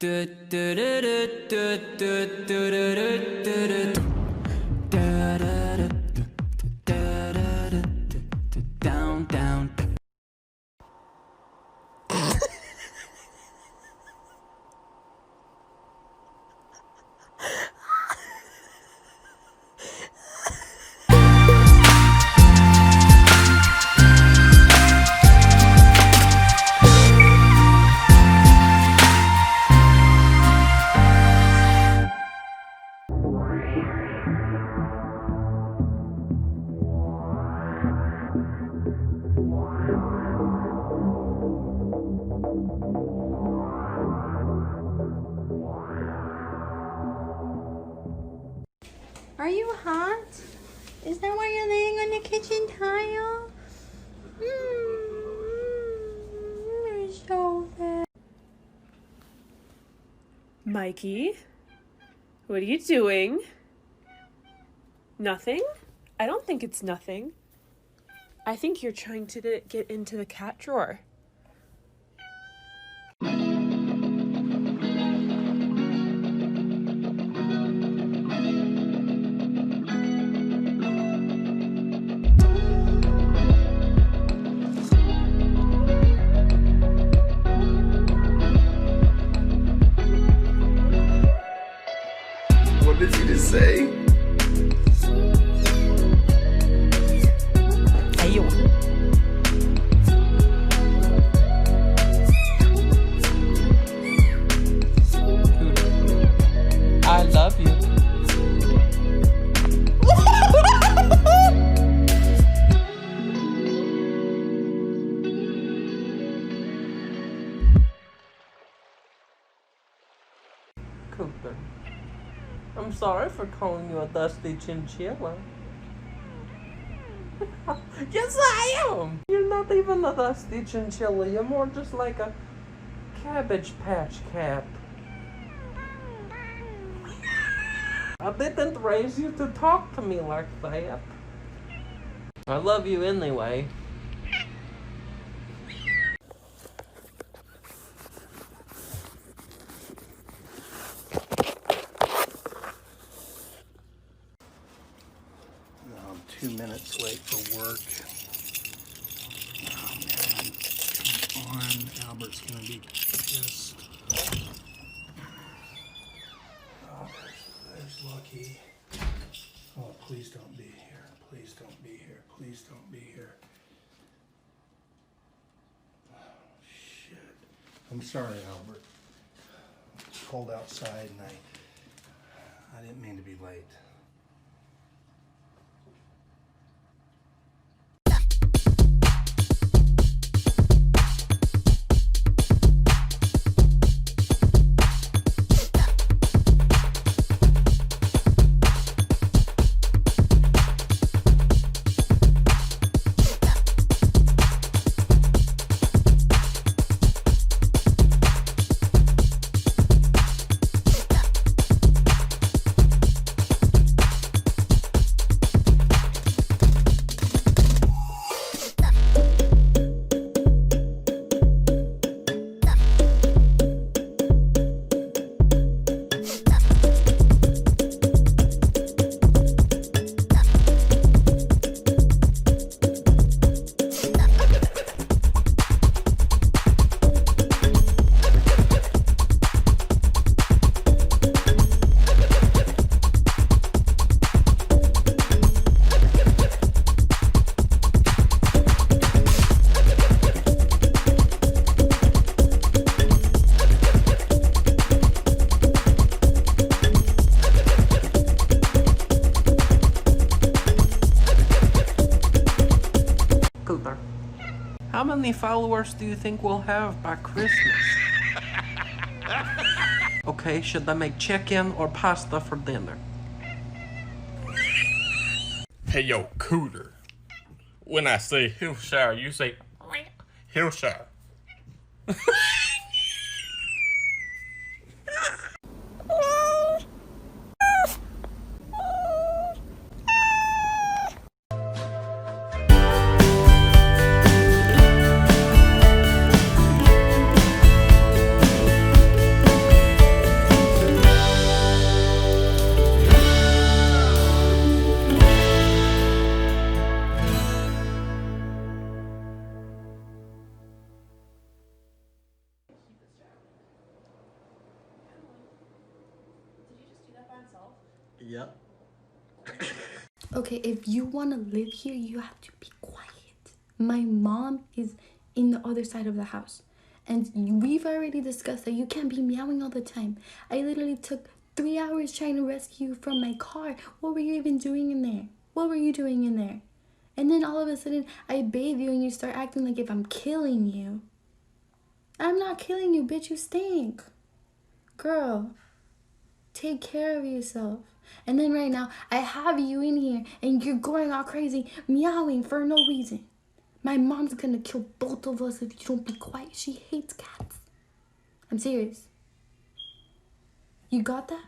Down, down. Are you hot? Is that why you're laying on the kitchen tile? You're so fat. Mikey, what are you doing? Nothing? I don't think it's nothing. I think you're trying to get into the cat drawer. What did you just say? Ayo. I love you. Cooper, I'm sorry for calling you a dusty chinchilla. Yes, I am! You're not even a dusty chinchilla, you're more just like a Cabbage Patch Cat. I didn't raise you to talk to me like that. I love you anyway. I'm 2 minutes late for work. Oh man, come on. Albert's gonna be pissed. Oh, there's Lucky. Oh, please don't be here. Please don't be here. Please don't be here. Oh, shit. I'm sorry, Albert. It's cold outside and I didn't mean to be late. How many followers do you think we'll have by Christmas? Okay, should I make chicken or pasta for dinner? Hey yo, Cooter. When I say Hillshire, you say Hillshire. Yep. Okay, if you want to live here, you have to be quiet. My mom is in the other side of the house. And we've already discussed that you can't be meowing all the time. I literally took 3 hours trying to rescue you from my car. What were you even doing in there? What were you doing in there? And then all of a sudden, I bathe you and you start acting like if I'm killing you. I'm not killing you, bitch. You stink. Girl, take care of yourself. And then right now, I have you in here and you're going all crazy, meowing for no reason. My mom's gonna kill both of us if you don't be quiet. She hates cats. I'm serious. You got that?